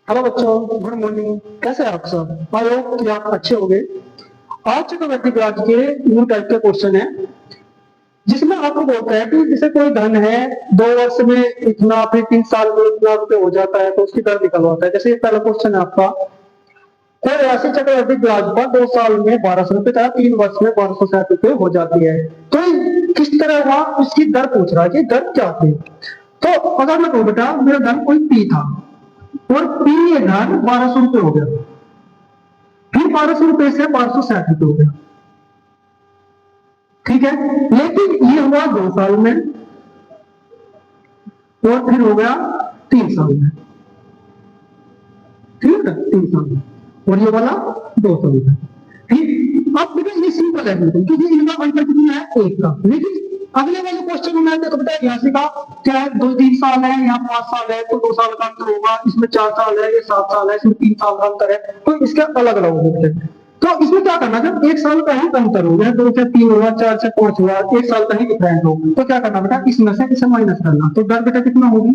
Hello बच्चों, good morning. कैसे हैं आप सब? आई होप कि आप अच्छे होंगे। आज चक्रवृद्धि ब्याज के न्यू टाइप के क्वेश्चन है, जिसमें आपको बोलता है कि जैसे कोई धन है, 2 वर्ष में इतना, फिर 3 साल में इतना रुपये हो जाता है, तो उसकी दर निकलवाता है। जैसे ये पहला क्वेश्चन है आपका, कोई राशि चक्रवृद्धि ब्याज पर 2 साल में 1200 रुपये तथा 3 वर्ष में 1260 रुपये हो जाती है, तो किस तरह हुआ, उसकी दर पूछ रहा है कि दर क्या थी। तो अगर मैं कहूँ बेटा, मेरा धन कोई पी था और पी ये धन 1200 रुपये हो गया, फिर 1200 रुपये से 1260 रुपये हो गया, ठीक है। लेकिन ये हुआ 2 साल में और फिर हो गया 3 साल में, ठीक है, 3 साल में, और ये वाला 2 साल में। ठीक, अब बेटा ये सिंपल है बिल्कुल, क्योंकि इनका अंतर कितना है, एक का। लेकिन अगले वाले क्वेश्चन में देखो बेटा, यहाँ से का क्या है, 2-3 साल है या 5 साल है, तो 2 साल का अंतर होगा। इसमें 4 साल है, ये 7 साल है, इसमें 3 साल का अंतर है, तो इसके अलग अलग होते हैं। तो इसमें क्या करना, जब 1 साल का ही अंतर हो गया, 2 से 3 हुआ, 4 से 5 हुआ, 1 साल का ही डिफरेंस हो, तो क्या करना बेटा, इसमें से इसे माइनस करना। तो दर बेटा कितना होगी,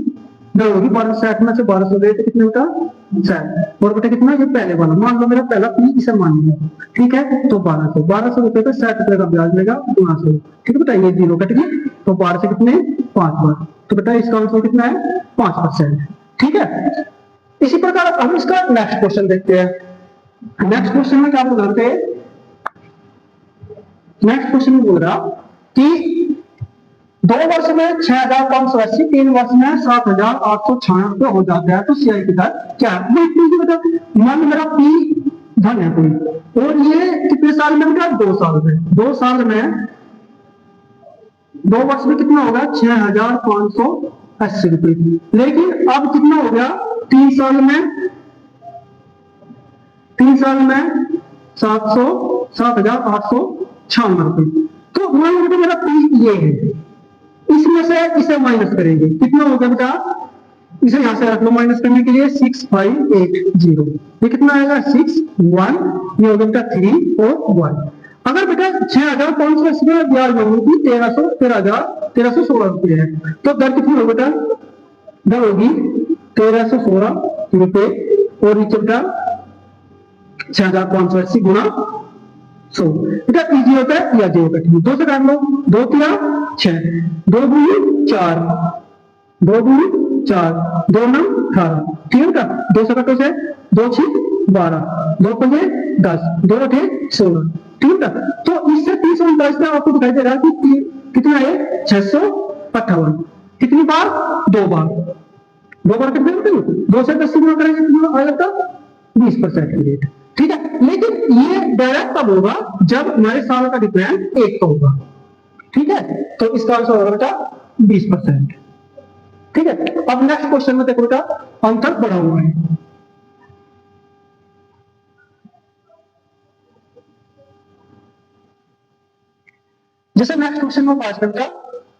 दर होगी 1260 में से 1200 गए तो कितने बेटा 60, और बेटा कितना, ये पहले वाला मान लो मेरा पहला पी, इसे मान लिया, ठीक है। तो 1200 रुपये का 60 रुपये का ब्याज लेगा, गुणा 100, ठीक है बेटा। ये 0 कट गई, तो 12 से कितने 5 बार, तो बेटा इसका आंसर कितना है 5%, ठीक है। इसी प्रकार हम इसका नेक्स्ट क्वेश्चन देखते हैं। नेक्स्ट क्वेश्चन में क्या बोल रहे थे, नेक्स्ट क्वेश्चन में बोल रहा कि 2 वर्ष में 6580, 3 वर्ष में 7896 हो जाता है, तो सीआई की दर क्या है। मान मेरा पी धन है कोई, और ये कितने साल में बेटा, 2 साल में। 2 साल में 2 वर्ष में कितना होगा, 6580 रुपये। लेकिन अब कितना हो गया, 3 साल में, 3 साल में 7896 रुपये। तो मान लो मेरा पी ये है, इसमें से इसे माइनस करेंगे, कितना हो गया बेटा, इसे यहां से रख लो माइनस करने के लिए, 6580। ये कितना आएगा 61, ये हो गया बेटा 3 और 1। अगर बेटा 6580 में ब्याज होगी 1316 रुपये है, तो दर कितनी होगी बेटा, दर होगी 1316 रुपये, और नीचे बेटा 6580 गुणा 100। बेटा इजी होता है या जे होता है, 2 से काट लो, 2 3 6, 2 दूनी 4, 2 दूनी 4, 2 9 18, ठीक है बेटा। 2 से कटो से 2 6 12, 2 5 10, 2 8 16, ठीक है बेटा। तो इससे 339 में आपको दिखाई दे रहा है कि कितना है 658, कितनी बार, 2 बार, 2 बार कितने होते हैं, 2 से 10 गुना करेंगे कितना आ जाता, 20% की रेट, ठीक है। लेकिन ये डायरेक्ट तब होगा जब हमारे साल का डिफरेंस 1 का होगा, ठीक है। तो इसका आंसर होगा बेटा 20%, ठीक है। अब नेक्स्ट क्वेश्चन में देखो बेटा, अंतर बढ़ा हुआ है। जैसे नेक्स्ट क्वेश्चन में 5 का,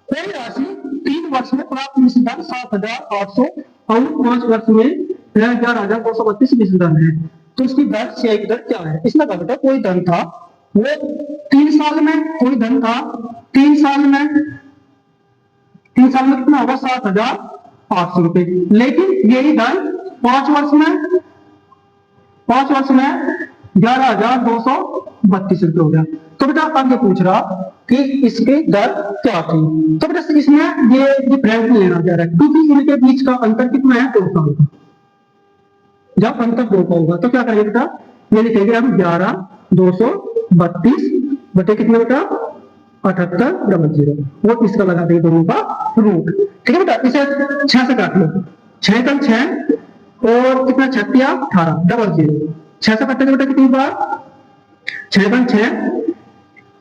कोई राशि 3 वर्ष में प्राप्त निश्चित 7800 और 5 वर्ष में 11,232 निश्चित है, तो इसकी दर सीआई की दर क्या है। इसमें कहा बेटा, कोई धन था वो 3 साल में, कोई धन था 3 साल में, 3 साल में कितना होगा 7800 रुपये। लेकिन यही धन 5 वर्ष में, 5 वर्ष में 11,232 रुपये हो गया। तो बेटा अब ये पूछ रहा कि इसकी दर क्या थी। तो बेटा इसमें ये डिफरेंस नहीं लेना चाह रहा है, क्योंकि इनके बीच का अंतर कितना है, 2 साल का। जब अंतर 2 का होगा तो क्या करेंगे बेटा, ये लिखेंगे हम 11,232 बटे कितना बेटा 7800, वो इसका लगा देंगे दोनों का रूट, ठीक है बेटा। इसे 6 से काट लो, 6 का 6 और कितना 36 18 00, 6 से काटेंगे बेटा कितनी बार, 6 का 6,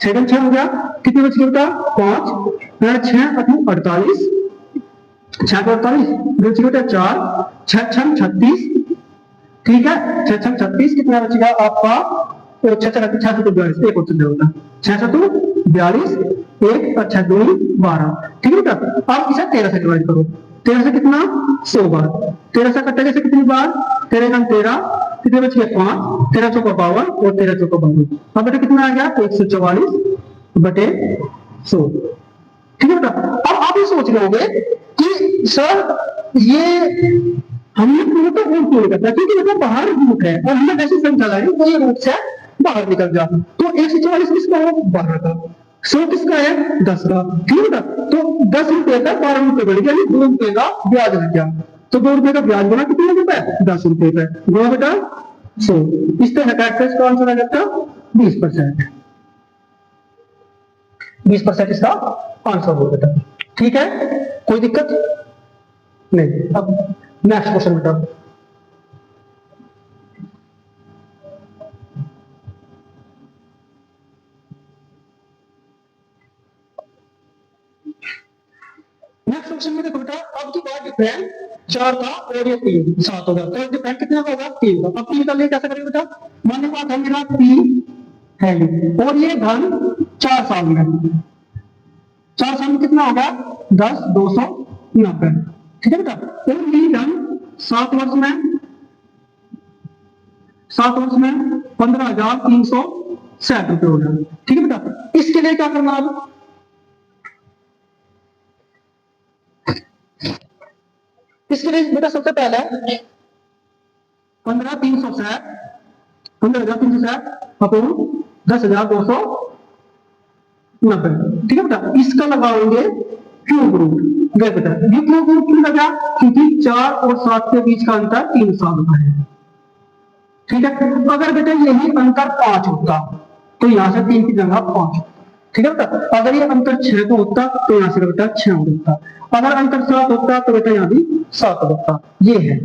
6 का 6 हो गया, कितने बच गए बेटा 5, 6 48, 6 का 48 बच गया 4, 6 6 36, ठीक है। 6 6 36 कितना बचेगा आपका, और 6 6 6 तो 42, एक और होता 6 7 42, 1 और 6 2 12, ठीक है बेटा। अब इसे 13 से डिवाइड करो, 13 से कितना 100 बार, 13 से कटेगा से कितनी बार, 13 का 13, कितने बच गए 5, 13 चौका 52 और 13 चौका 52। अब बेटा कितना आ गया 144 बटे 100, ठीक है बेटा। अब आप ये सोच रहे होंगे कि सर ये हमने पूरा तो रूट नहीं करता क्योंकि मतलब बाहर रूट है और हमें वैसे संख्या ला रही है, तो ये रूट से बाहर निकल जा। तो 144 किसका है? 12 का। 100 किसका है? 10 का। ठीक है ना? तो 10 रुपए का 12 रुपए बढ़ गया, 2 रुपए का ब्याज लग गया। तो 2 रुपए का ब्याज बना कितने रुपए? 10 रुपए पे गुणा बेटा 100। इस तरह का इसका आंसर आ जाता 20%। 20% इसका आंसर हो बेटा। ठीक है, कोई दिक्कत नहीं। अब नेक्स्ट क्वेश्चन बेटा। नेक्स्ट क्वेश्चन में देखो बेटा, अब की बात डिफरेंट 4 का और ये 3 7 होगा, तो डिफरेंट कितने का होगा? 3 का। अब 3 का लिए कैसे करेंगे बेटा? मान लो बात है मेरा 3 है और ये धन 4 साल में, 4 साल में कितना होगा? 10 290। ठीक है बेटा। और ये धन 7 वर्ष में, 7 वर्ष में 15,360 रुपए हो गया। ठीक है बेटा। इसके लिए क्या करना है? इसके लिए बेटा सबसे पहले 15,360 अपन 10,290। ठीक है बेटा। इसका लगाओगे क्यूब रूट। गए बेटा, ये क्यूब रूट क्यों लगा? क्योंकि 4 और 7 के बीच का अंतर 3 साल का है। ठीक है। अगर बेटा यही अंतर 5 होता तो यहां से 3 की जगह 5। ठीक है बेटा। अगर ये अंतर 6 को होता तो यहां से बेटा 6 होता। अगर अंतर 7 होता तो बेटा यहां भी 7 होता। ये है।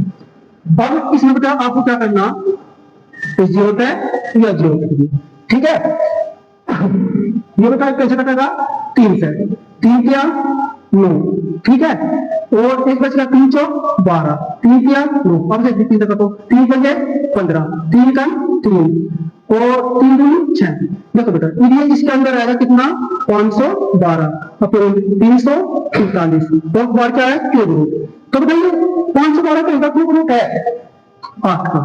अब इसमें बेटा आपको क्या करना? तो 0 होता है या 0 कर दिए। ठीक है। ये बेटा कैसे कटेगा? 3 से। 3 क्या 9। ठीक है। और एक बचेगा 3 चौक 12, 3 क्या 9। अब से 3 तक तो 3 बजे 15, 3 का 3 और 3 दूनी 6। देखो बेटा ये इसके अंदर आएगा कितना? 512 अपन 345 और बार क्या है? Cube root. तो बताइए 512 का क्यूब रूट है 8 का।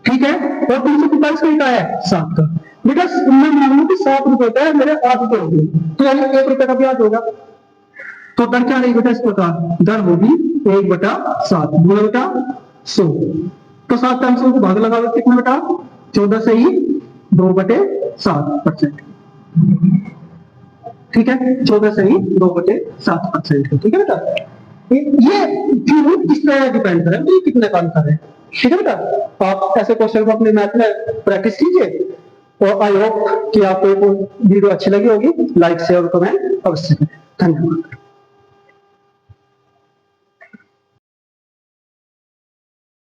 ठीक है। और 345 का है 7 का। बेटा मैं मान लू कि 7 रुपए का है, मेरे 8 रुपए हो गए, तो यानी 1 रुपए का ब्याज होगा। तो दर क्या रहेगी बेटा? इस प्रकार दर होगी 1/7 गुणा बेटा 100। तो 7 टाइम 100 को भाग लगा कितना बेटा? 14 से ही 2/7%। ठीक है। 14 से ही 2/7%। ठीक है बेटा। ये क्यूब किस तरह डिपेंड करे तो ये कितने का अंतर है। ठीक है बेटा। आप ऐसे क्वेश्चन को अपने मैथ में प्रैक्टिस कीजिए और आई होप कि आपको वीडियो अच्छी लगी होगी। लाइक शेयर और कमेंट अवश्य करें। धन्यवाद।